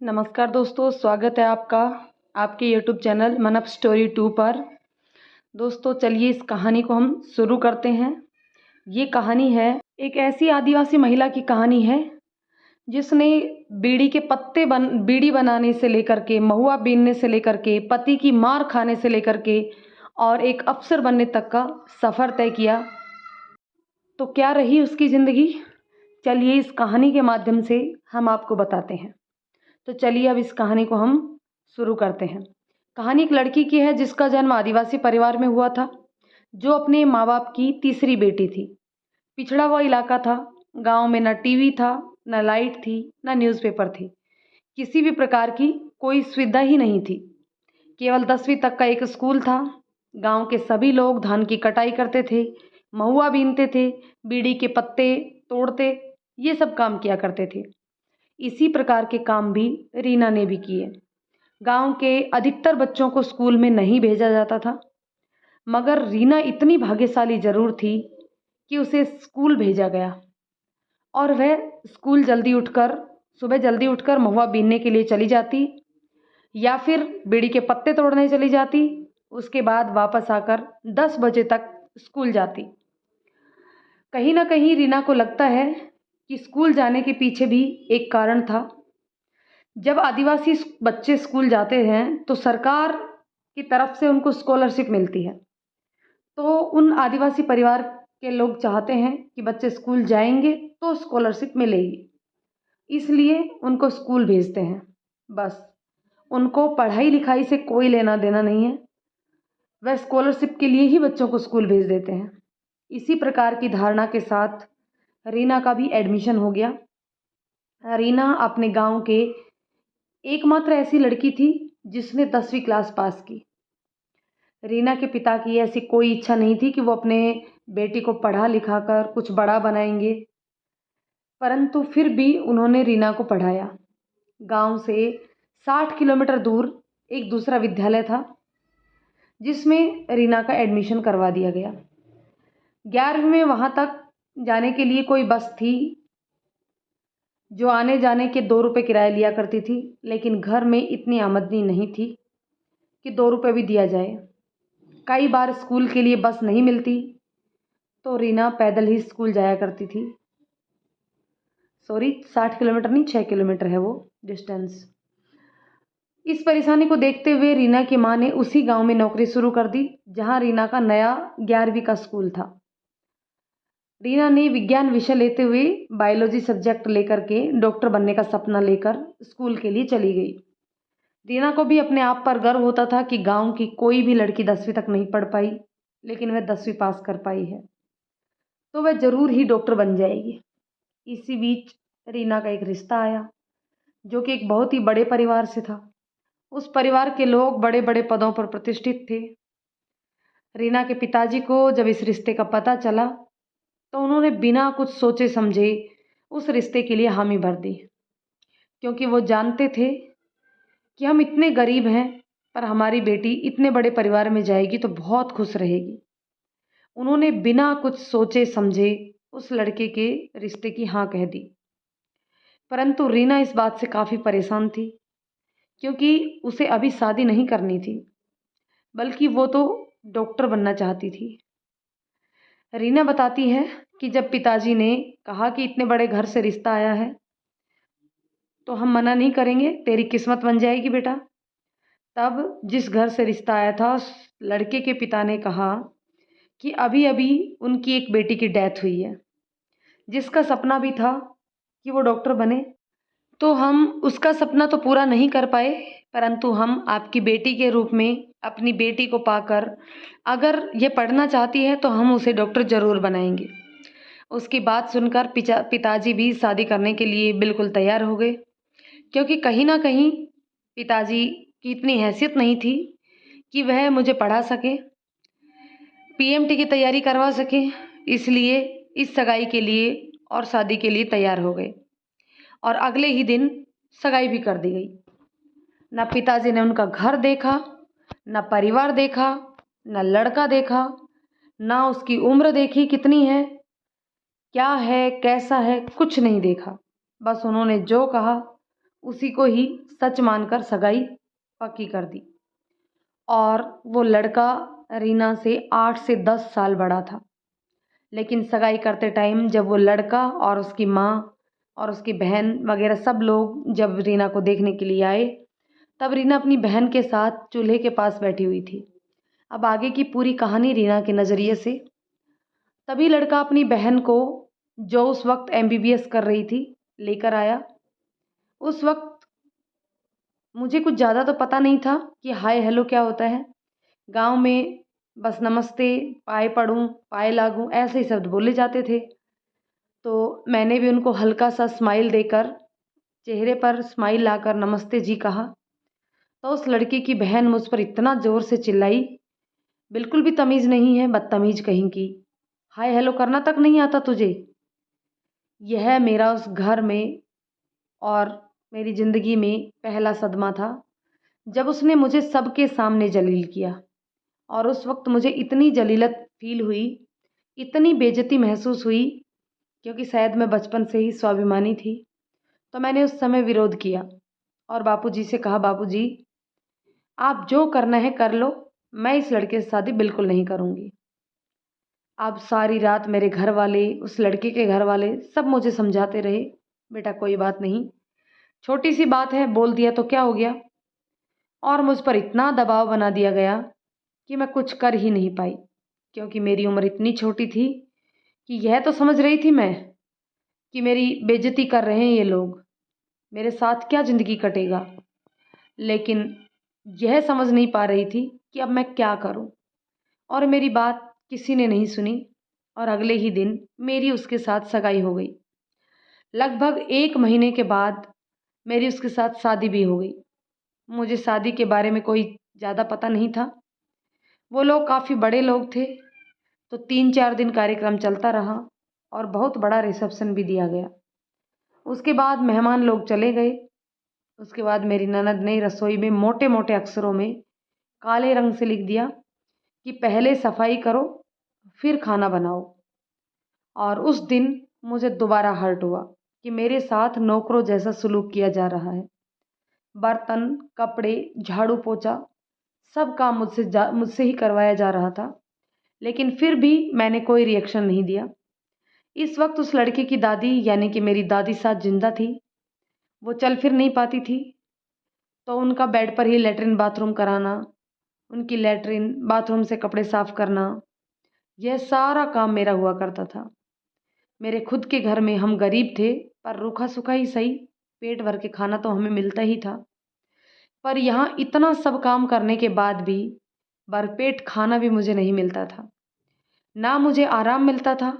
नमस्कार दोस्तों, स्वागत है आपका आपके यूट्यूब चैनल मनप स्टोरी 2 पर। दोस्तों चलिए इस कहानी को हम शुरू करते हैं। ये कहानी है एक ऐसी आदिवासी महिला की कहानी है जिसने बीड़ी बनाने से लेकर के, महुआ बीनने से लेकर के, पति की मार खाने से लेकर के और एक अफसर बनने तक का सफ़र तय किया। तो क्या रही उसकी ज़िंदगी, चलिए इस कहानी के माध्यम से हम आपको बताते हैं। तो चलिए अब इस कहानी को हम शुरू करते हैं। कहानी एक लड़की की है जिसका जन्म आदिवासी परिवार में हुआ था, जो अपने माँ बाप की तीसरी बेटी थी। पिछड़ा हुआ इलाका था। गांव में न टीवी था, न लाइट थी, न न्यूज़पेपर थे। किसी भी प्रकार की कोई सुविधा ही नहीं थी। केवल 10वीं तक का एक स्कूल था। गांव के सभी लोग धान की कटाई करते थे, महुआ बीनते थे, बीड़ी के पत्ते तोड़ते, ये सब काम किया करते थे। इसी प्रकार के काम भी रीना ने भी किए। गांव के अधिकतर बच्चों को स्कूल में नहीं भेजा जाता था, मगर रीना इतनी भाग्यशाली जरूर थी कि उसे स्कूल भेजा गया और वह सुबह जल्दी उठकर महुआ बीनने के लिए चली जाती या फिर बीड़ी के पत्ते तोड़ने चली जाती। उसके बाद वापस आकर 10 बजे तक स्कूल जाती। कहीं ना कहीं रीना को लगता है कि स्कूल जाने के पीछे भी एक कारण था। जब आदिवासी बच्चे स्कूल जाते हैं तो सरकार की तरफ से उनको स्कॉलरशिप मिलती है। तो उन आदिवासी परिवार के लोग चाहते हैं कि बच्चे स्कूल जाएंगे तो स्कॉलरशिप मिलेगी, इसलिए उनको स्कूल भेजते हैं। बस उनको पढ़ाई लिखाई से कोई लेना देना नहीं है, वह स्कॉलरशिप के लिए ही बच्चों को स्कूल भेज देते हैं। इसी प्रकार की धारणा के साथ रीना का भी एडमिशन हो गया। रीना अपने गांव के एकमात्र ऐसी लड़की थी जिसने 10वीं क्लास पास की। रीना के पिता की ऐसी कोई इच्छा नहीं थी कि वो अपने बेटी को पढ़ा लिखा कर कुछ बड़ा बनाएंगे, परंतु फिर भी उन्होंने रीना को पढ़ाया। गांव से 60 किलोमीटर दूर एक दूसरा विद्यालय था जिसमें रीना का एडमिशन करवा दिया गया। 11वीं में वहाँ तक जाने के लिए कोई बस थी जो आने जाने के 2 रुपये किराया लिया करती थी, लेकिन घर में इतनी आमदनी नहीं थी कि 2 रुपये भी दिया जाए। कई बार स्कूल के लिए बस नहीं मिलती तो रीना पैदल ही स्कूल जाया करती थी। 60 किलोमीटर नहीं, 6 किलोमीटर है वो डिस्टेंस। इस परेशानी को देखते हुए रीना की माँ ने उसी गांव में नौकरी शुरू कर दी जहां रीना का नया 11वीं का स्कूल था। रीना ने विज्ञान विषय लेते हुए बायोलॉजी सब्जेक्ट लेकर के डॉक्टर बनने का सपना लेकर स्कूल के लिए चली गई। रीना को भी अपने आप पर गर्व होता था कि गांव की कोई भी लड़की 10वीं तक नहीं पढ़ पाई, लेकिन वह 10वीं पास कर पाई है तो वह जरूर ही डॉक्टर बन जाएगी। इसी बीच रीना का एक रिश्ता आया जो कि एक बहुत ही बड़े परिवार से था। उस परिवार के लोग बड़े बड़े पदों पर प्रतिष्ठित थे। रीना के पिताजी को जब इस रिश्ते का पता चला तो उन्होंने बिना कुछ सोचे समझे उस रिश्ते के लिए हामी भर दी, क्योंकि वो जानते थे कि हम इतने गरीब हैं पर हमारी बेटी इतने बड़े परिवार में जाएगी तो बहुत खुश रहेगी। उन्होंने बिना कुछ सोचे समझे उस लड़के के रिश्ते की हाँ कह दी। परंतु रीना इस बात से काफ़ी परेशान थी, क्योंकि उसे अभी शादी नहीं करनी थी, बल्कि वो तो डॉक्टर बनना चाहती थी। रीना बताती है कि जब पिताजी ने कहा कि इतने बड़े घर से रिश्ता आया है तो हम मना नहीं करेंगे, तेरी किस्मत बन जाएगी बेटा। तब जिस घर से रिश्ता आया था उस लड़के के पिता ने कहा कि अभी अभी उनकी एक बेटी की डेथ हुई है, जिसका सपना भी था कि वो डॉक्टर बने। तो हम उसका सपना तो पूरा नहीं कर पाए, परंतु हम आपकी बेटी के रूप में अपनी बेटी को पाकर अगर ये पढ़ना चाहती है तो हम उसे डॉक्टर ज़रूर बनाएंगे। उसकी बात सुनकर पिताजी भी शादी करने के लिए बिल्कुल तैयार हो गए, क्योंकि कहीं ना कहीं पिताजी की इतनी हैसियत नहीं थी कि वह मुझे पढ़ा सके, पीएमटी की तैयारी करवा सके। इसलिए इस सगाई के लिए और शादी के लिए तैयार हो गए और अगले ही दिन सगाई भी कर दी गई। न पिताजी ने उनका घर देखा, न परिवार देखा, न लड़का देखा, न उसकी उम्र देखी कितनी है, क्या है, कैसा है, कुछ नहीं देखा। बस उन्होंने जो कहा उसी को ही सच मानकर सगाई पक्की कर दी। और वो लड़का रीना से 8 से 10 साल बड़ा था। लेकिन सगाई करते टाइम जब वो लड़का और उसकी माँ और उसकी बहन वगैरह सब लोग जब रीना को देखने के लिए आए, तब रीना अपनी बहन के साथ चूल्हे के पास बैठी हुई थी। अब आगे की पूरी कहानी रीना के नज़रिए से। तभी लड़का अपनी बहन को, जो उस वक्त एमबीबीएस कर रही थी, लेकर आया। उस वक्त मुझे कुछ ज़्यादा तो पता नहीं था कि हाय हेलो क्या होता है। गांव में बस नमस्ते, पाए पढ़ूं, पाए लागूं, ऐसे ही शब्द बोले जाते थे। तो मैंने भी उनको हल्का सा स्माइल देकर, चेहरे पर स्माइल लाकर नमस्ते जी कहा। तो उस लड़के की बहन मुझ पर इतना ज़ोर से चिल्लाई, बिल्कुल भी तमीज़ नहीं है, बदतमीज़ कहीं की, हाय हेलो करना तक नहीं आता तुझे। यह मेरा उस घर में और मेरी ज़िंदगी में पहला सदमा था, जब उसने मुझे सबके सामने जलील किया। और उस वक्त मुझे इतनी जलीलत फील हुई, इतनी बेइज्जती महसूस हुई, क्योंकि शायद मैं बचपन से ही स्वाभिमानी थी। तो मैंने उस समय विरोध किया और बापूजी से कहा, बापूजी आप जो करना है कर लो, मैं इस लड़के से शादी बिल्कुल नहीं करूँगी। अब सारी रात मेरे घर वाले, उस लड़के के घर वाले सब मुझे समझाते रहे, बेटा कोई बात नहीं, छोटी सी बात है, बोल दिया तो क्या हो गया। और मुझ पर इतना दबाव बना दिया गया कि मैं कुछ कर ही नहीं पाई, क्योंकि मेरी उम्र इतनी छोटी थी कि यह तो समझ रही थी मैं कि मेरी बेइज्जती कर रहे हैं ये लोग, मेरे साथ क्या ज़िंदगी कटेगा। लेकिन यह समझ नहीं पा रही थी कि अब मैं क्या करूं। और मेरी बात किसी ने नहीं सुनी और अगले ही दिन मेरी उसके साथ सगाई हो गई। लगभग 1 महीने के बाद मेरी उसके साथ शादी भी हो गई। मुझे शादी के बारे में कोई ज़्यादा पता नहीं था। वो लोग काफ़ी बड़े लोग थे, तो 3-4 दिन कार्यक्रम चलता रहा और बहुत बड़ा रिसेप्शन भी दिया गया। उसके बाद मेहमान लोग चले गए। उसके बाद मेरी ननद ने रसोई में मोटे मोटे अक्षरों में काले रंग से लिख दिया कि पहले सफाई करो फिर खाना बनाओ। और उस दिन मुझे दोबारा हर्ट हुआ कि मेरे साथ नौकरों जैसा सलूक किया जा रहा है। बर्तन, कपड़े, झाड़ू पोछा सब काम मुझसे ही करवाया जा रहा था। लेकिन फिर भी मैंने कोई रिएक्शन नहीं दिया। इस वक्त उस लड़के की दादी यानी कि मेरी दादी साथ जिंदा थी। वो चल फिर नहीं पाती थी, तो उनका बेड पर ही लेटरिन बाथरूम कराना, उनकी लेटरिन बाथरूम से कपड़े साफ करना, यह सारा काम मेरा हुआ करता था। मेरे खुद के घर में हम गरीब थे, पर रूखा सूखा ही सही, पेट भर के खाना तो हमें मिलता ही था। पर यहाँ इतना सब काम करने के बाद भी भरपेट खाना भी मुझे नहीं मिलता था, ना मुझे आराम मिलता था।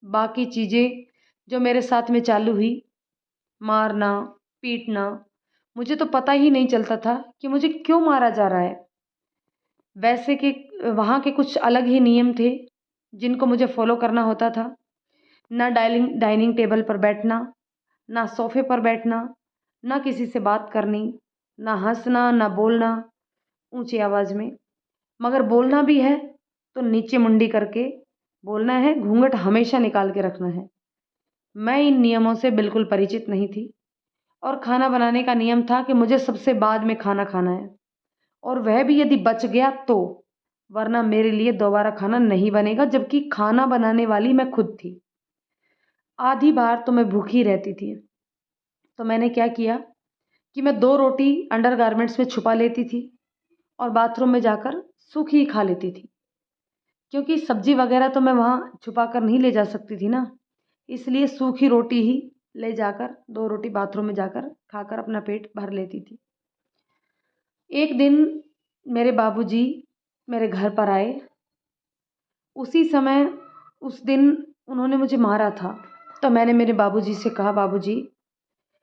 बाकी चीज़ें जो मेरे साथ में चालू हुई, मारना, पीटना, मुझे तो पता ही नहीं चलता था कि मुझे क्यों मारा जा रहा है। वैसे कि वहाँ के कुछ अलग ही नियम थे जिनको मुझे फॉलो करना होता था। ना डाइनिंग टेबल पर बैठना, ना सोफे पर बैठना, ना किसी से बात करनी, ना हंसना, ना बोलना ऊंची आवाज़ में। मगर बोलना भी है तो नीचे मुंडी करके बोलना है, घूंघट हमेशा निकाल के रखना है। मैं इन नियमों से बिल्कुल परिचित नहीं थी। और खाना बनाने का नियम था कि मुझे सबसे बाद में खाना खाना है, और वह भी यदि बच गया तो, वरना मेरे लिए दोबारा खाना नहीं बनेगा, जबकि खाना बनाने वाली मैं खुद थी। आधी बार तो मैं भूखी रहती थी। तो मैंने क्या किया कि मैं 2 रोटी अंडरगारमेंट्स में छुपा लेती थी और बाथरूम में जाकर सूखी ही खा लेती थी, क्योंकि सब्जी वगैरह तो मैं वहाँ छुपा कर नहीं ले जा सकती थी ना। इसलिए सूखी रोटी ही ले जाकर 2 रोटी बाथरूम में जाकर खाकर अपना पेट भर लेती थी। एक दिन मेरे बाबूजी मेरे घर पर आए। उसी समय उस दिन उन्होंने मुझे मारा था। तो मैंने मेरे बाबूजी से कहा, बाबूजी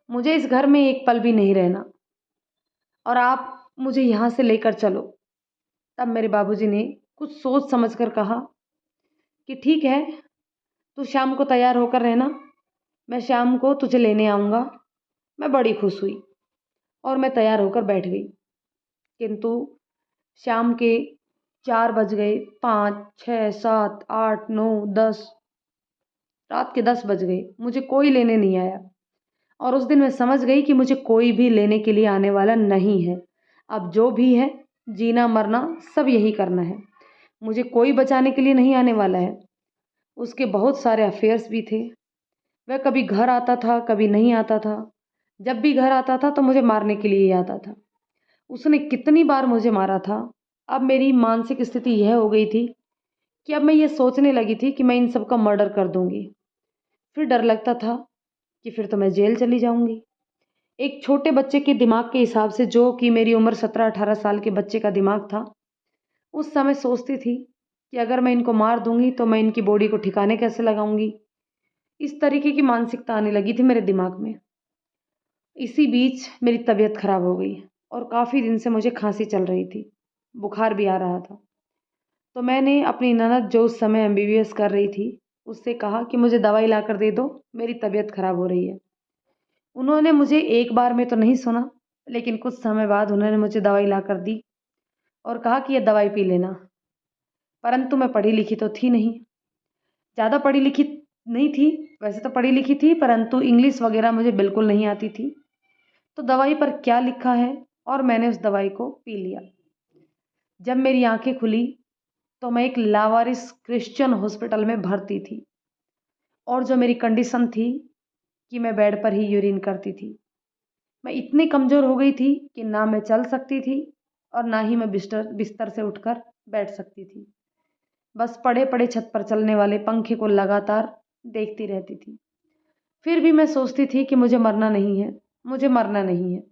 मुझे इस घर में एक पल भी नहीं रहना और आप मुझे यहाँ से लेकर चलो। तब मेरे बाबूजी ने कुछ सोच समझ कर कहा कि ठीक है, तू शाम को तैयार होकर रहना, मैं शाम को तुझे लेने आऊँगा। मैं बड़ी खुश हुई और मैं तैयार होकर बैठ गई। किंतु शाम के 4 बज गए, 5, 6, 7, 8, 9, 10, रात के 10 बज गए, मुझे कोई लेने नहीं आया। और उस दिन मैं समझ गई कि मुझे कोई भी लेने के लिए आने वाला नहीं है। अब जो भी है, जीना मरना सब यही करना है। मुझे कोई बचाने के लिए नहीं आने वाला है। उसके बहुत सारे अफेयर्स भी थे। वह कभी घर आता था, कभी नहीं आता था। जब भी घर आता था तो मुझे मारने के लिए ही आता था। उसने कितनी बार मुझे मारा था। अब मेरी मानसिक स्थिति यह हो गई थी कि अब मैं ये सोचने लगी थी कि मैं इन सब का मर्डर कर दूंगी। फिर डर लगता था कि फिर तो मैं जेल चली जाऊंगी। एक छोटे बच्चे के दिमाग के हिसाब से, जो कि मेरी उम्र 17-18 साल के बच्चे का दिमाग था, उस समय सोचती थी कि अगर मैं इनको मार दूंगी तो मैं इनकी बॉडी को ठिकाने कैसे लगाऊंगी। इस तरीके की मानसिकता आने लगी थी मेरे दिमाग में। इसी बीच मेरी तबीयत खराब हो गई और काफ़ी दिन से मुझे खांसी चल रही थी, बुखार भी आ रहा था। तो मैंने अपनी ननद, जो उस समय एमबीबीएस कर रही थी, उससे कहा कि मुझे दवाई ला कर दे दो, मेरी तबीयत खराब हो रही है। उन्होंने मुझे एक बार में तो नहीं सुना, लेकिन कुछ समय बाद उन्होंने मुझे दवाई ला कर दी और कहा कि यह दवाई पी लेना। परंतु मैं पढ़ी लिखी तो थी नहीं, ज़्यादा पढ़ी लिखी नहीं थी। वैसे तो पढ़ी लिखी थी, परंतु इंग्लिश वगैरह मुझे बिल्कुल नहीं आती थी। तो दवाई पर क्या लिखा है, और मैंने उस दवाई को पी लिया। जब मेरी आंखें खुली तो मैं एक लावारिस क्रिश्चियन हॉस्पिटल में भर्ती थी, और जो मेरी कंडीशन थी कि मैं बेड पर ही यूरिन करती थी। मैं इतनी कमज़ोर हो गई थी कि ना मैं चल सकती थी और ना ही मैं बिस्तर बिस्तर से उठकर बैठ सकती थी। बस पड़े पड़े छत पर चलने वाले पंखे को लगातार देखती रहती थी। फिर भी मैं सोचती थी कि मुझे मरना नहीं है, मुझे मरना नहीं है।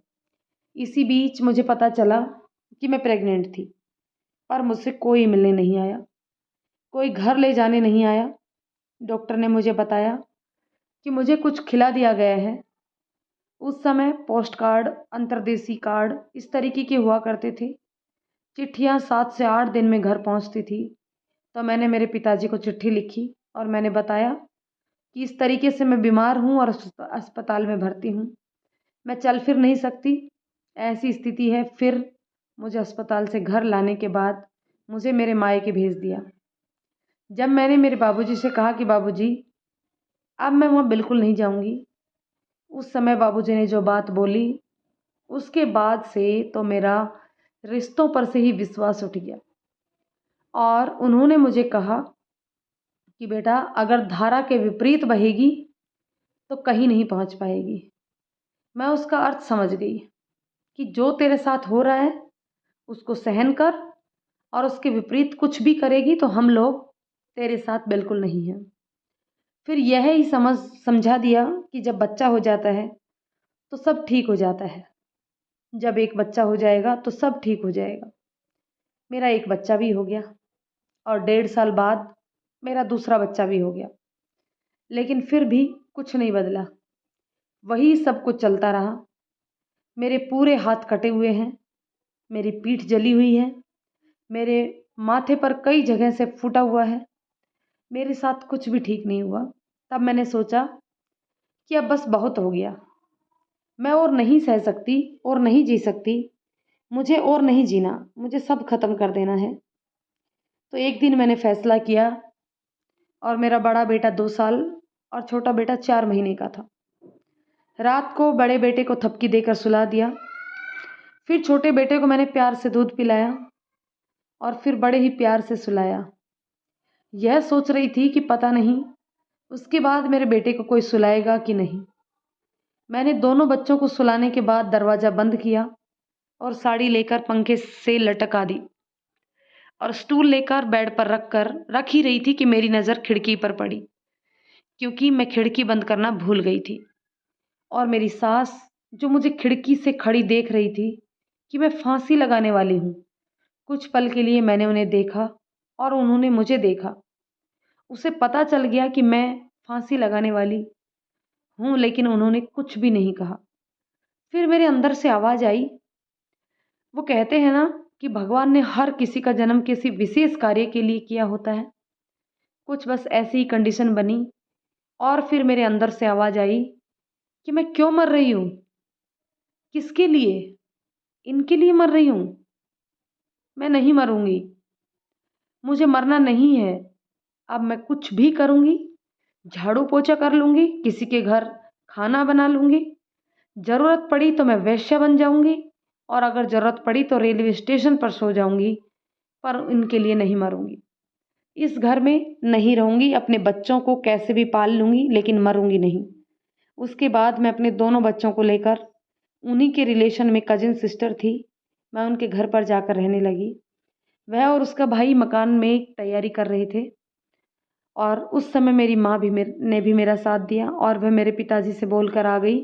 इसी बीच मुझे पता चला कि मैं प्रेग्नेंट थी, पर मुझसे कोई मिलने नहीं आया, कोई घर ले जाने नहीं आया। डॉक्टर ने मुझे बताया कि मुझे कुछ खिला दिया गया है। उस समय पोस्ट कार्ड, अंतर्देशी कार्ड इस तरीके के हुआ करते थे। चिट्ठियाँ 7 से 8 दिन में घर पहुंचती थी। तो मैंने मेरे पिताजी को चिट्ठी लिखी और मैंने बताया कि इस तरीके से मैं बीमार हूँ और अस्पताल में भर्ती हूँ, मैं चल फिर नहीं सकती, ऐसी स्थिति है। फिर मुझे अस्पताल से घर लाने के बाद मुझे मेरे मायके भेज दिया। जब मैंने मेरे बाबूजी से कहा कि बाबूजी, अब मैं वहाँ बिल्कुल नहीं जाऊँगी, उस समय बाबूजी ने जो बात बोली, उसके बाद से तो मेरा रिश्तों पर से ही विश्वास उठ गया। और उन्होंने मुझे कहा कि बेटा, अगर धारा के विपरीत बहेगी तो कहीं नहीं पहुंच पाएगी। मैं उसका अर्थ समझ गई कि जो तेरे साथ हो रहा है उसको सहन कर, और उसके विपरीत कुछ भी करेगी तो हम लोग तेरे साथ बिल्कुल नहीं हैं। फिर यह ही समझा दिया कि जब बच्चा हो जाता है तो सब ठीक हो जाता है। जब एक बच्चा हो जाएगा तो सब ठीक हो जाएगा। मेरा एक बच्चा भी हो गया और 1.5 साल बाद मेरा दूसरा बच्चा भी हो गया। लेकिन फिर भी कुछ नहीं बदला, वही सब कुछ चलता रहा। मेरे पूरे हाथ कटे हुए हैं, मेरी पीठ जली हुई है, मेरे माथे पर कई जगह से फूटा हुआ है। मेरे साथ कुछ भी ठीक नहीं हुआ। तब मैंने सोचा कि अब बस बहुत हो गया, मैं और नहीं सह सकती और नहीं जी सकती, मुझे और नहीं जीना, मुझे सब खत्म कर देना है। तो एक दिन मैंने फैसला किया, और मेरा बड़ा बेटा 2 साल और छोटा बेटा 4 महीने का था। रात को बड़े बेटे को थपकी देकर सुला दिया, फिर छोटे बेटे को मैंने प्यार से दूध पिलाया और फिर बड़े ही प्यार से सुलाया। यह सोच रही थी कि पता नहीं उसके बाद मेरे बेटे को कोई सुलाएगा कि नहीं। मैंने दोनों बच्चों को सुलाने के बाद दरवाज़ा बंद किया और साड़ी लेकर पंखे से लटका दी, और स्टूल लेकर बेड पर रख ही रही थी कि मेरी नज़र खिड़की पर पड़ी, क्योंकि मैं खिड़की बंद करना भूल गई थी। और मेरी सास, जो मुझे खिड़की से खड़ी देख रही थी कि मैं फांसी लगाने वाली हूँ, कुछ पल के लिए मैंने उन्हें देखा और उन्होंने मुझे देखा। उसे पता चल गया कि मैं फांसी लगाने वाली हूँ, लेकिन उन्होंने कुछ भी नहीं कहा। फिर मेरे अंदर से आवाज़ आई, वो कहते हैं ना कि भगवान ने हर किसी का जन्म किसी विशेष कार्य के लिए किया होता है। कुछ बस ऐसी ही कंडीशन बनी, और फिर मेरे अंदर से आवाज़ आई कि मैं क्यों मर रही हूँ, किसके लिए, इनके लिए मर रही हूँ। मैं नहीं मरूंगी, मुझे मरना नहीं है। अब मैं कुछ भी करूंगी, झाड़ू पोछा कर लूंगी, किसी के घर खाना बना लूंगी, ज़रूरत पड़ी तो मैं वेश्या बन जाऊँगी और अगर ज़रूरत पड़ी तो रेलवे स्टेशन पर सो जाऊँगी, पर इनके लिए नहीं मरूँगी। इस घर में नहीं रहूँगी, अपने बच्चों को कैसे भी पाल लूँगी लेकिन मरूँगी नहीं। उसके बाद मैं अपने दोनों बच्चों को लेकर उन्हीं के रिलेशन में कज़िन सिस्टर थी, मैं उनके घर पर जाकर रहने लगी। वह और उसका भाई मकान में तैयारी कर रहे थे और उस समय मेरी माँ भी ने भी मेरा साथ दिया और वह मेरे पिताजी से बोलकर आ गई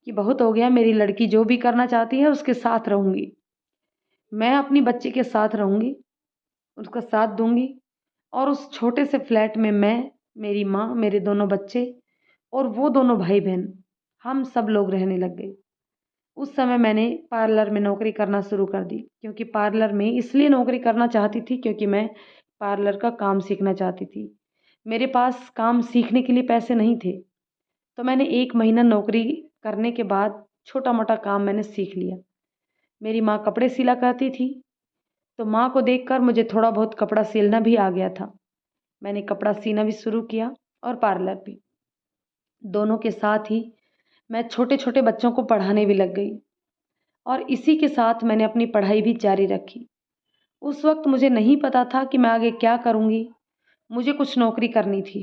कि बहुत हो गया, मेरी लड़की जो भी करना चाहती है उसके साथ रहूँगी। मैं अपनी बच्ची के साथ रहूँगी, उसका साथ दूँगी और उस छोटे से फ्लैट में मैं, मेरी माँ, मेरे दोनों बच्चे और वो दोनों भाई-बहन, हम सब लोग रहने लग गए। उस समय मैंने पार्लर में नौकरी करना शुरू कर दी, क्योंकि पार्लर में इसलिए नौकरी करना चाहती थी क्योंकि मैं पार्लर का काम सीखना चाहती थी। मेरे पास काम सीखने के लिए पैसे नहीं थे, तो मैंने 1 महीना नौकरी करने के बाद छोटा-मोटा काम मैंने सीख लिया। मेरी माँ कपड़े सिला करती थी, तो माँ को देखकर मुझे थोड़ा बहुत कपड़ा सिलना भी आ गया था। मैंने कपड़ा सीना भी शुरू किया और पार्लर भी। दोनों के साथ ही मैं छोटे-छोटे बच्चों को पढ़ाने भी लग गई और इसी के साथ मैंने अपनी पढ़ाई भी जारी रखी। उस वक़्त मुझे नहीं पता था कि मैं आगे क्या करूँगी, मुझे कुछ नौकरी करनी थी।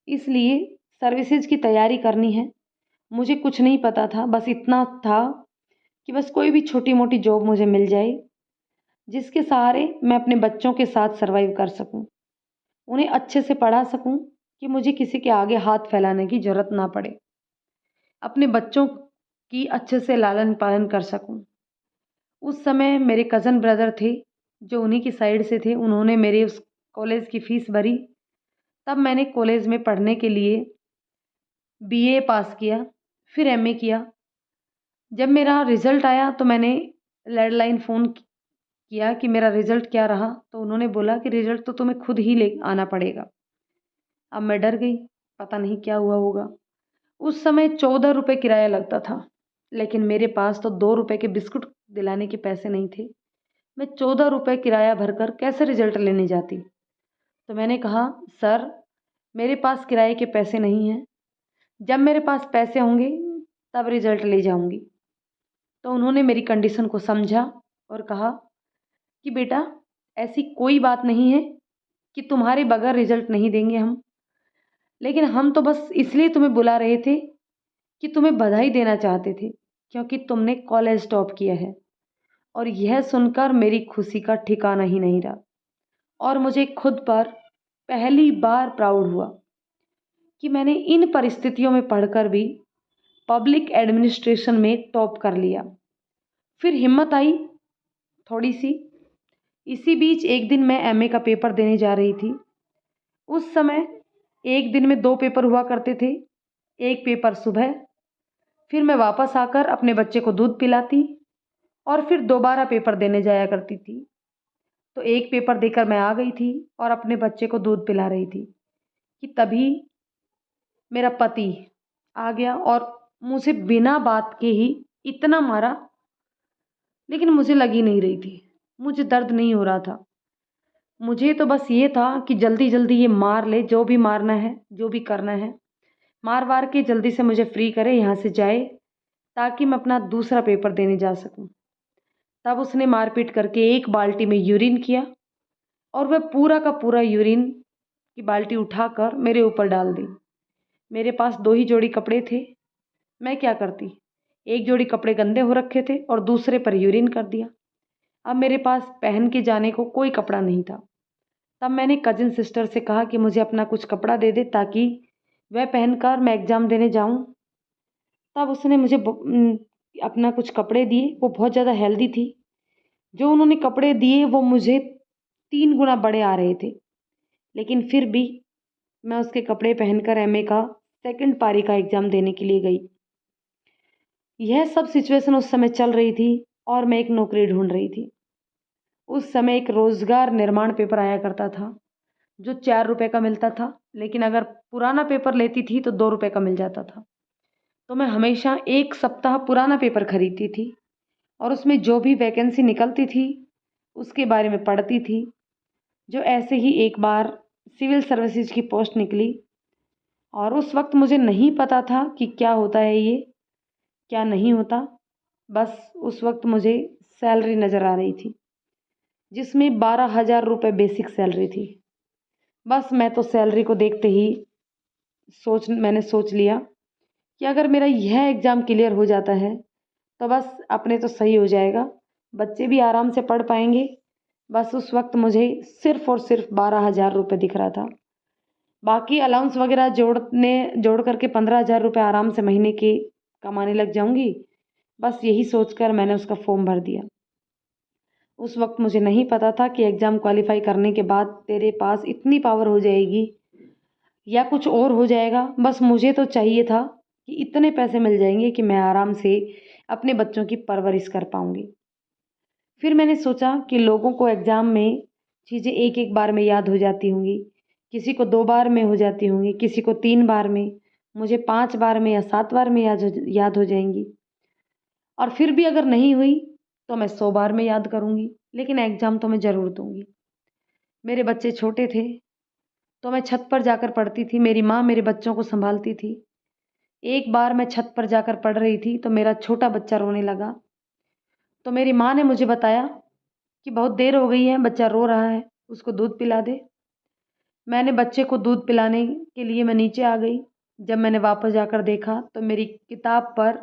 इसलिए सर्विसेज़ की तैयारी करनी है, मुझे कुछ नहीं पता था, बस इतना था कि बस कोई भी छोटी-मोटी जॉब मुझे मिल जाए, जिसके सहारे मैं अपने बच्चों के साथ सर्वाइव कर सकूँ। उन्हें अच्छे से पढ़ा सकूँ कि मुझे किसी के आगे हाथ फैलाने की ज़रूरत ना पड़े। अपने बच्चों की अच्छे से लालन-पालन कर सकूँ। उस समय मेरे कज़न ब्रदर थे, जो उन्हीं की साइड से थे, उन्होंने मेरे उस कॉलेज की फ़ीस भरी। तब मैंने कॉलेज में पढ़ने के लिए बीए पास किया, फिर एमए किया। जब मेरा रिज़ल्ट आया तो मैंने लैंडलाइन फ़ोन किया कि मेरा रिज़ल्ट क्या रहा, तो उन्होंने बोला कि रिज़ल्ट तो तुम्हें खुद ही ले आना पड़ेगा। अब मैं डर गई, पता नहीं क्या हुआ होगा। उस समय ₹14 किराया लगता था, लेकिन मेरे पास तो ₹2 के बिस्कुट दिलाने के पैसे नहीं थे। मैं ₹14 किराया भरकर कैसे रिज़ल्ट लेने जाती? तो मैंने कहा, सर, मेरे पास किराए के पैसे नहीं हैं, जब मेरे पास पैसे होंगे तब रिज़ल्ट ले जाऊँगी। तो उन्होंने मेरी कंडीशन को समझा और कहा कि बेटा, ऐसी कोई बात नहीं है कि तुम्हारे बगैर रिज़ल्ट नहीं देंगे हम, लेकिन हम तो बस इसलिए तुम्हें बुला रहे थे कि तुम्हें बधाई देना चाहते थे, क्योंकि तुमने कॉलेज टॉप किया है। और यह सुनकर मेरी खुशी का ठिकाना ही नहीं रहा और मुझे खुद पर पहली बार प्राउड हुआ कि मैंने इन परिस्थितियों में पढ़कर भी पब्लिक एडमिनिस्ट्रेशन में टॉप कर लिया। फिर हिम्मत आई थोड़ी-सी। इसी बीच एक दिन मैं एमए का पेपर देने जा रही थी। उस समय एक दिन में 2 पेपर हुआ करते थे। एक पेपर सुबह, फिर मैं वापस आकर अपने बच्चे को दूध पिलाती और फिर दोबारा पेपर देने जाया करती थी। तो एक पेपर देकर मैं आ गई थी और अपने बच्चे को दूध पिला रही थी कि तभी मेरा पति आ गया और मुझे बिना बात के ही इतना मारा, लेकिन मुझे लग ही नहीं रही थी। मुझे दर्द नहीं हो रहा था। मुझे तो बस ये था कि जल्दी-जल्दी ये मार ले, जो भी मारना है, जो भी करना है। मार-वार के जल्दी से मुझे फ्री करे, यहाँ से जाए, ताकि मैं अपना दूसरा पेपर देने जा सकूँ। तब उसने मारपीट करके एक बाल्टी में यूरिन किया और वह पूरा का पूरा यूरिन की बाल्टी उठाकर मेरे ऊपर डाल दी। मेरे पास 2 ही जोड़ी कपड़े थे, मैं क्या करती? एक जोड़ी कपड़े गंदे हो रखे थे और दूसरे पर यूरिन कर दिया। अब मेरे पास पहन के जाने को कोई कपड़ा नहीं था। तब मैंने कज़िन सिस्टर से कहा कि मुझे अपना कुछ कपड़ा दे दे ताकि वह पहनकर मैं एग्ज़ाम देने जाऊँ। तब उसने मुझे अपना कुछ कपड़े दिए, वो बहुत ज़्यादा हेल्दी थी। जो उन्होंने कपड़े दिए वो मुझे 3 गुना बड़े आ रहे थे, लेकिन फिर भी मैं उसके कपड़े पहनकर एमए का सेकंड पारी का एग्ज़ाम देने के लिए गई। यह सब सिचुएशन उस समय चल रही थी और मैं एक नौकरी ढूँढ रही थी। उस समय एक रोज़गार निर्माण पेपर आया करता था, जो ₹4 का मिलता था, लेकिन अगर पुराना पेपर लेती थी तो ₹2 का मिल जाता था। तो मैं हमेशा 1 सप्ताह पुराना पेपर खरीदती थी और उसमें जो भी वैकेंसी निकलती थी, उसके बारे में पढ़ती थी। जो ऐसे ही एक बार सिविल सर्विसेज की पोस्ट निकली और उस वक़्त मुझे नहीं पता था कि क्या होता है ये, क्या नहीं होता। बस उस वक्त मुझे सैलरी नज़र आ रही थी, जिसमें 12,000 रुपये बेसिक सैलरी थी। बस मैं तो सैलरी को देखते ही मैंने सोच लिया कि अगर मेरा यह एग्ज़ाम क्लियर हो जाता है तो बस अपने तो सही हो जाएगा, बच्चे भी आराम से पढ़ पाएंगे। बस उस वक्त मुझे सिर्फ़ और सिर्फ 12,000 रुपये दिख रहा था। बाकी अलाउंस वगैरह जोड़ करके 15,000 रुपये आराम से महीने के कमाने लग जाऊंगी। बस यही सोचकर मैंने उसका फॉर्म भर दिया। उस वक्त मुझे नहीं पता था कि एग्ज़ाम क्वालिफाई करने के बाद तेरे पास इतनी पावर हो जाएगी या कुछ और हो जाएगा। बस मुझे तो चाहिए था कि इतने पैसे मिल जाएंगे कि मैं आराम से अपने बच्चों की परवरिश कर पाऊंगी। फिर मैंने सोचा कि लोगों को एग्ज़ाम में चीज़ें एक एक बार में याद हो जाती होंगी, किसी को 2 बार में हो जाती होंगी, किसी को 3 बार में, मुझे 5 बार में या 7 बार में याद हो जाएंगी। और फिर भी अगर नहीं हुई तो मैं 100 बार में याद करूँगी, लेकिन एग्ज़ाम तो मैं ज़रूर दूँगी। मेरे बच्चे छोटे थे तो मैं छत पर जाकर पढ़ती थी, मेरी माँ मेरे बच्चों को संभालती थी। एक बार मैं छत पर जाकर पढ़ रही थी तो मेरा छोटा बच्चा रोने लगा, तो मेरी माँ ने मुझे बताया कि बहुत देर हो गई है, बच्चा रो रहा है, उसको दूध पिला दे। मैंने बच्चे को दूध पिलाने के लिए मैं नीचे आ गई। जब मैंने वापस जाकर देखा तो मेरी किताब पर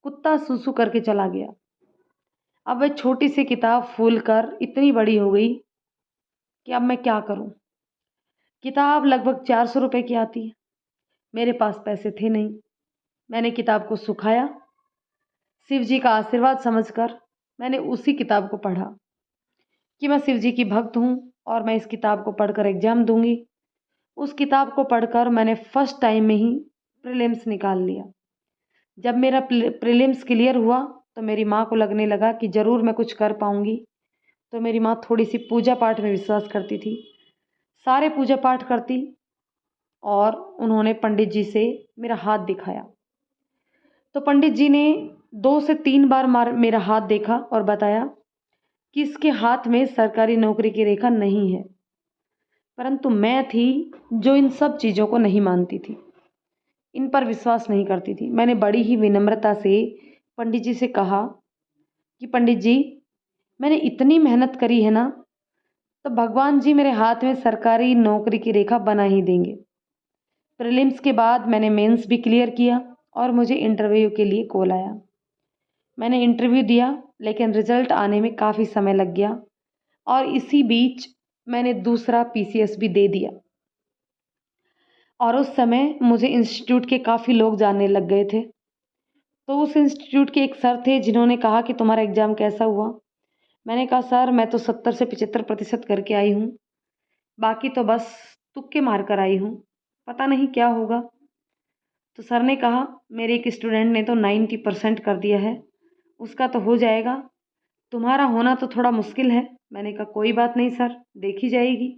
कुत्ता सूसू करके चला गया। अब वह छोटी सी किताब फूल कर इतनी बड़ी हो गई कि अब मैं क्या करूं। किताब लगभग 400 रुपये की आती है, मेरे पास पैसे थे नहीं। मैंने किताब को सुखाया, शिव जी का आशीर्वाद समझकर मैंने उसी किताब को पढ़ा कि मैं शिव जी की भक्त हूँ और मैं इस किताब को पढ़कर एग्ज़ाम दूंगी। उस किताब को पढ़कर मैंने फर्स्ट टाइम में ही प्रीलिम्स निकाल लिया। जब मेरा प्रीलिम्स क्लियर हुआ तो मेरी माँ को लगने लगा कि ज़रूर मैं कुछ कर पाऊँगी। तो मेरी माँ थोड़ी सी पूजा पाठ में विश्वास करती थी, सारे पूजा पाठ करती, और उन्होंने पंडित जी से मेरा हाथ दिखाया। तो पंडित जी ने 2 से 3 बार मेरा हाथ देखा और बताया कि इसके हाथ में सरकारी नौकरी की रेखा नहीं है। परंतु मैं थी जो इन सब चीज़ों को नहीं मानती थी, इन पर विश्वास नहीं करती थी। मैंने बड़ी ही विनम्रता से पंडित जी से कहा कि पंडित जी, मैंने इतनी मेहनत करी है ना, तो भगवान जी मेरे हाथ में सरकारी नौकरी की रेखा बना ही देंगे। प्रीलिम्स के बाद मैंने मेंस भी क्लियर किया और मुझे इंटरव्यू के लिए कॉल आया। मैंने इंटरव्यू दिया, लेकिन रिज़ल्ट आने में काफ़ी समय लग गया और इसी बीच मैंने दूसरा पीसीएस भी दे दिया। और उस समय मुझे इंस्टीट्यूट के काफ़ी लोग जानने लग गए थे। तो उस इंस्टीट्यूट के एक सर थे जिन्होंने कहा कि तुम्हारा एग्ज़ाम कैसा हुआ। मैंने कहा सर, मैं तो 70 से 75% करके आई हूँ, बाकी तो बस तुक्के मार कर आई हूँ, पता नहीं क्या होगा। तो सर ने कहा मेरे एक स्टूडेंट ने तो 90% कर दिया है, उसका तो हो जाएगा, तुम्हारा होना तो थोड़ा मुश्किल है। मैंने कहा कोई बात नहीं सर, देखी जाएगी,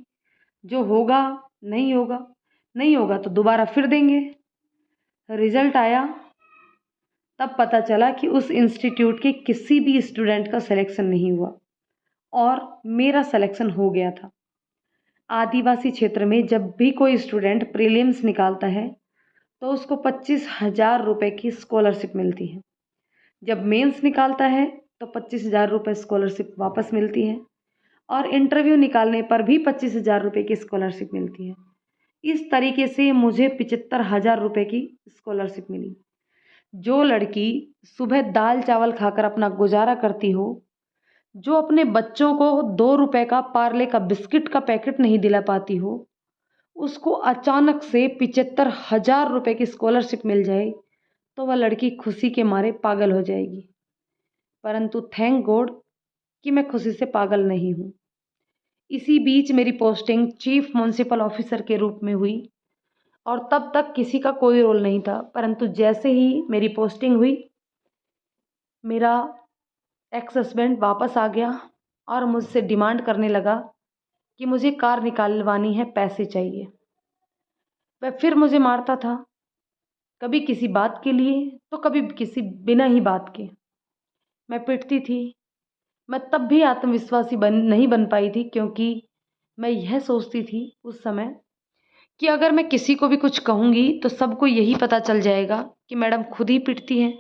जो होगा नहीं होगा, नहीं होगा तो दोबारा फिर देंगे। रिज़ल्ट आया, तब पता चला कि उस इंस्टीट्यूट के किसी भी स्टूडेंट का सिलेक्शन नहीं हुआ और मेरा सिलेक्शन हो गया था। आदिवासी क्षेत्र में जब भी कोई स्टूडेंट प्रीलिम्स निकालता है तो उसको 25,000 रुपये की स्कॉलरशिप मिलती है। जब मेंस निकालता है तो 25,000 रुपये स्कॉलरशिप वापस मिलती है और इंटरव्यू निकालने पर भी 25,000 रुपये की स्कॉलरशिप मिलती है। इस तरीके से मुझे 75,000 रुपये की स्कॉलरशिप मिली। जो लड़की सुबह दाल चावल खाकर अपना गुजारा करती हो, जो अपने बच्चों को 2 रुपए का पार्ले का बिस्किट का पैकेट नहीं दिला पाती हो, उसको अचानक से 75,000 रुपये की स्कॉलरशिप मिल जाए तो वह लड़की खुशी के मारे पागल हो जाएगी। परंतु थैंक गॉड कि मैं खुशी से पागल नहीं हूँ। इसी बीच मेरी पोस्टिंग चीफ म्युनिसिपल ऑफिसर के रूप में हुई और तब तक किसी का कोई रोल नहीं था। परंतु जैसे ही मेरी पोस्टिंग हुई, मेरा एक्स हस्बैंड वापस आ गया और मुझसे डिमांड करने लगा कि मुझे कार निकालवानी है, पैसे चाहिए। वह फिर मुझे मारता था, कभी किसी बात के लिए तो कभी किसी बिना ही बात के। मैं पिटती थी। मैं तब भी आत्मविश्वासी नहीं बन पाई थी, क्योंकि मैं यह सोचती थी उस समय कि अगर मैं किसी को भी कुछ कहूँगी तो सबको यही पता चल जाएगा कि मैडम खुद ही पिटती हैं,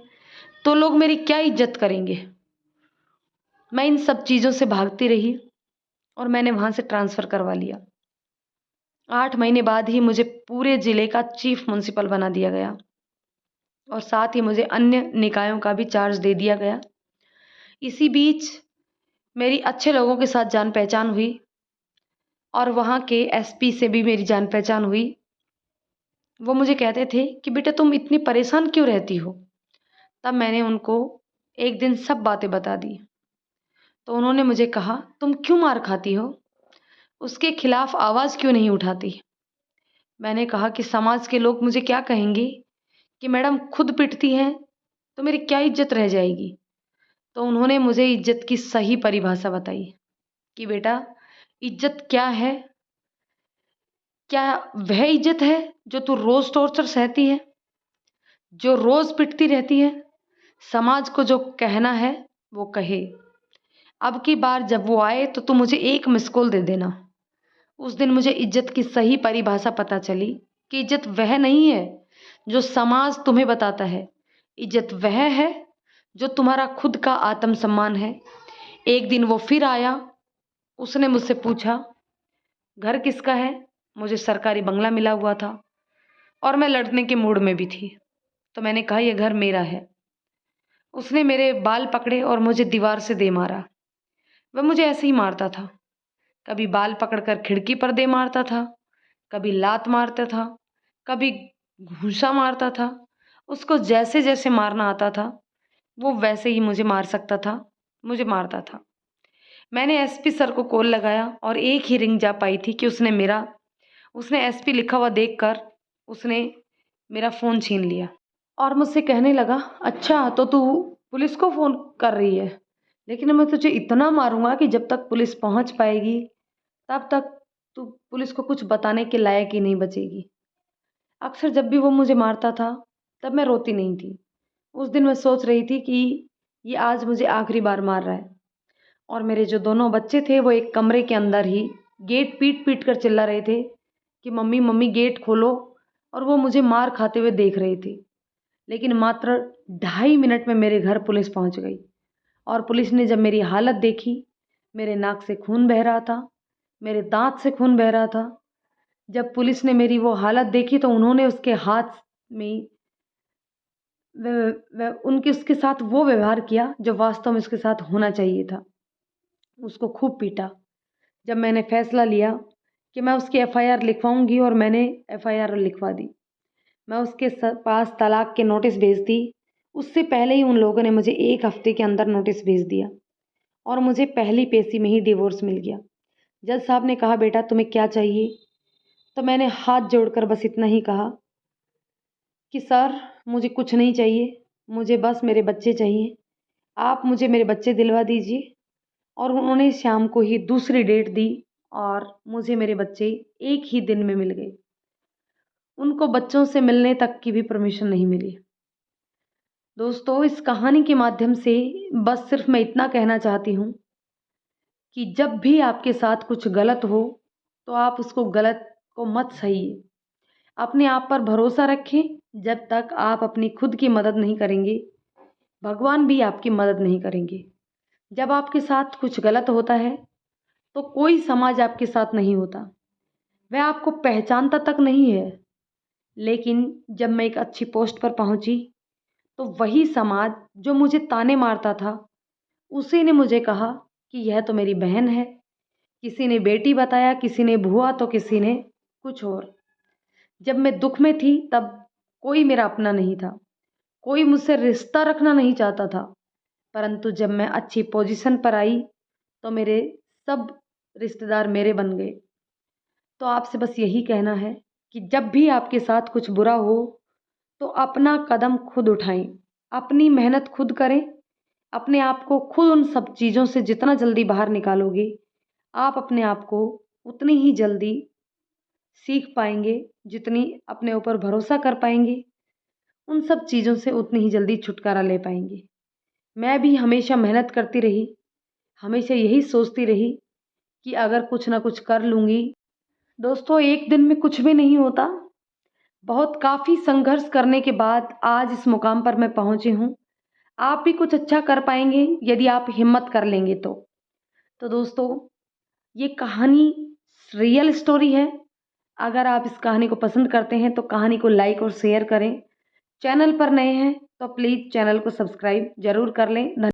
तो लोग मेरी क्या इज्जत करेंगे। मैं इन सब चीज़ों से भागती रही और मैंने वहाँ से ट्रांसफ़र करवा लिया। 8 महीने बाद ही मुझे पूरे ज़िले का चीफ़ म्युनिसिपल बना दिया गया और साथ ही मुझे अन्य निकायों का भी चार्ज दे दिया गया। इसी बीच मेरी अच्छे लोगों के साथ जान पहचान हुई और वहाँ के एसपी से भी मेरी जान पहचान हुई। वो मुझे कहते थे कि बेटा तुम इतनी परेशान क्यों रहती हो? तब मैंने उनको एक दिन सब बातें बता दी। तो उन्होंने मुझे कहा, तुम क्यों मार खाती हो? उसके खिलाफ आवाज़ क्यों नहीं उठाती? मैंने कहा कि समाज के लोग मुझे क्या कहेंगे कि मैडम खुद पिटती हैं तो मेरी क्या इज्जत रह जाएगी। तो उन्होंने मुझे इज्जत की सही परिभाषा बताई कि बेटा इज्जत क्या है? क्या वह इज्जत है जो तू रोज़ टॉर्चर सहती है, जो रोज़ पिटती रहती है? समाज को जो कहना है वो कहे। अब की बार जब वो आए तो तू मुझे एक मिस कॉल दे देना। उस दिन मुझे इज्जत की सही परिभाषा पता चली कि इज्जत वह नहीं है जो समाज तुम्हें बताता है। इज्जत वह है जो तुम्हारा खुद का आत्मसम्मान है। एक दिन वो फिर आया, उसने मुझसे पूछा, घर किसका है? मुझे सरकारी बंगला मिला हुआ था और मैं लड़ने के मूड में भी थी। तो मैंने कहा ये घर मेरा है। उसने मेरे बाल पकड़े और मुझे दीवार से दे मारा। वह मुझे ऐसे ही मारता था। कभी बाल पकड़कर खिड़की पर दे मारता था, कभी लात मारता था, कभी घूंसा मारता था। उसको जैसे जैसे मारना आता था वो वैसे ही मुझे मार सकता था, मुझे मारता था। मैंने एसपी सर को कॉल लगाया और एक ही रिंग जा पाई थी कि उसने एसपी लिखा हुआ देखकर उसने मेरा फ़ोन छीन लिया और मुझसे कहने लगा, अच्छा तो तू पुलिस को फ़ोन कर रही है, लेकिन मैं तुझे इतना मारूंगा कि जब तक पुलिस पहुंच पाएगी तब तक तू पुलिस को कुछ बताने के लायक ही नहीं बचेगी। अक्सर जब भी वो मुझे मारता था तब मैं रोती नहीं थी। उस दिन मैं सोच रही थी कि ये आज मुझे आखिरी बार मार रहा है। और मेरे जो दोनों बच्चे थे वो एक कमरे के अंदर ही गेट पीट पीट कर चिल्ला रहे थे कि मम्मी मम्मी गेट खोलो, और वो मुझे मार खाते हुए देख रहे थे। लेकिन मात्र 2.5 मिनट में मेरे घर पुलिस पहुंच गई और पुलिस ने जब मेरी हालत देखी, मेरे नाक से खून बह रहा था, मेरे दांत से खून बह रहा था। जब पुलिस ने मेरी वो हालत देखी तो उन्होंने उसके हाथ में उनके उसके साथ वो व्यवहार किया जो वास्तव में उसके साथ होना चाहिए था। उसको खूब पीटा। जब मैंने फैसला लिया कि मैं उसकी एफआईआर लिखवाऊंगी और मैंने एफआईआर लिखवा दी। मैं उसके पास तलाक के नोटिस भेज दी। उससे पहले ही उन लोगों ने मुझे 1 हफ्ते के अंदर नोटिस भेज दिया और मुझे पहली पेशी में ही डिवोर्स मिल गया। जज साहब ने कहा, बेटा तुम्हें क्या चाहिए? तो मैंने हाथ जोड़कर बस इतना ही कहा कि सर मुझे कुछ नहीं चाहिए, मुझे बस मेरे बच्चे चाहिए। आप मुझे मेरे बच्चे दिलवा दीजिए। और उन्होंने शाम को ही दूसरी डेट दी और मुझे मेरे बच्चे एक ही दिन में मिल गए। उनको बच्चों से मिलने तक की भी परमिशन नहीं मिली। दोस्तों इस कहानी के माध्यम से बस सिर्फ मैं इतना कहना चाहती हूँ कि जब भी आपके साथ कुछ गलत हो तो आप उसको गलत को मत सहिए। अपने आप पर भरोसा रखें। जब तक आप अपनी खुद की मदद नहीं करेंगे, भगवान भी आपकी मदद नहीं करेंगे। जब आपके साथ कुछ गलत होता है तो कोई समाज आपके साथ नहीं होता, वह आपको पहचानता तक नहीं है। लेकिन जब मैं एक अच्छी पोस्ट पर पहुंची तो वही समाज जो मुझे ताने मारता था, उसी ने मुझे कहा कि यह तो मेरी बहन है। किसी ने बेटी बताया, किसी ने बुआ, तो किसी ने कुछ और। जब मैं दुख में थी तब कोई मेरा अपना नहीं था, कोई मुझसे रिश्ता रखना नहीं चाहता था। परंतु जब मैं अच्छी पोजीशन पर आई तो मेरे सब रिश्तेदार मेरे बन गए। तो आपसे बस यही कहना है कि जब भी आपके साथ कुछ बुरा हो तो अपना कदम खुद उठाएं, अपनी मेहनत खुद करें। अपने आप को खुद उन सब चीज़ों से जितना जल्दी बाहर निकालोगे, आप अपने आप को उतनी ही जल्दी सीख पाएंगे। जितनी अपने ऊपर भरोसा कर पाएंगे, उन सब चीज़ों से उतनी ही जल्दी छुटकारा ले पाएंगे। मैं भी हमेशा मेहनत करती रही, हमेशा यही सोचती रही कि अगर कुछ ना कुछ कर लूँगी। दोस्तों एक दिन में कुछ भी नहीं होता। बहुत काफ़ी संघर्ष करने के बाद आज इस मुकाम पर मैं पहुँची हूँ। आप भी कुछ अच्छा कर पाएंगे यदि आप हिम्मत कर लेंगे तो दोस्तों ये कहानी रियल स्टोरी है। अगर आप इस कहानी को पसंद करते हैं तो कहानी को लाइक और शेयर करें। चैनल पर नए हैं तो प्लीज़ चैनल को सब्सक्राइब ज़रूर कर लें।